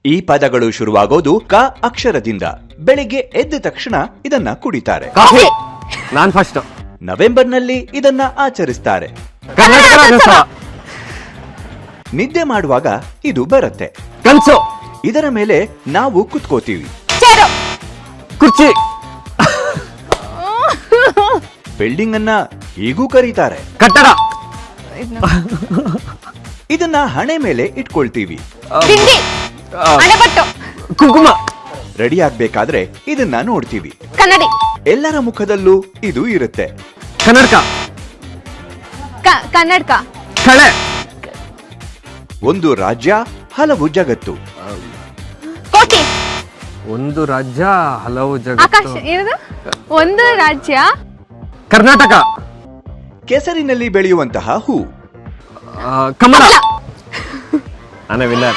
ಈ ಪದಗಳು ಶುರುವಾಗೋದು ಕ ಅಕ್ಷರದಿಂದ. ಬೆಳಿಗ್ಗೆ ಎದ್ದ ತಕ್ಷಣ ಇದನ್ನ ಕುಡಿತಾರೆ. ಕಾಫಿ. ನಾನ್ ಫಸ್ಟ್. ನವೆಂಬರ್ನಲ್ಲಿ ಇದನ್ನ ಆಚರಿಸ್ತಾರೆ. ಕರ್ನಾಟಕ ರಾಜ್ಯೋತ್ಸವ. ನಿದ್ದೆ ಮಾಡುವಾಗ ಇದು ಬರುತ್ತೆ. ಕನ್ಸು. ಇದರ ಮೇಲೆ ನಾವು ಕುತ್ಕೋತೀವಿ. ಚೇರು. ಕುರ್ಚಿ. ಬಿಲ್ಡಿಂಗ್ ಅನ್ನ ಹೀಗೂ ಕರೀತಾರೆ. ಕಟ್ಟಡ. ಇದನ್ನ ಹಣೆ ಮೇಲೆ ಇಟ್ಕೊಳ್ತೀವಿ. ತಿಂಡಿ. ಅಣೆಪಟ್ಟು. ಕುಂಕುಮ. ರೆಡಿ ಆಗ್ಬೇಕಾದ್ರೆ ಇದನ್ನ ನೋಡ್ತೀವಿ. ಕನ್ನಡಿ. ಎಲ್ಲರ ಮುಖದಲ್ಲೂ ಇದು ಇರುತ್ತೆ. ಕನ್ನಡಕ. ಕನ್ನಡಕ. ಕಳೆ. ಒಂದು ರಾಜ್ಯ, ಹಲವು ಜಗತ್ತು. ಕೋಟಿ. ಒಂದು ರಾಜ್ಯ, ಹಲವು ಆಕಾಶ. ಜಗತ್ತು. ಏನದು? ಒಂದು ರಾಜ್ಯ. ಕರ್ನಾಟಕ. ಕೆಸರಿನಲ್ಲಿ ಬೆಳೆಯುವಂತಹ ಹೂ. ಕಮಲ. ನಾನೇ ವಿನ್ನರ್.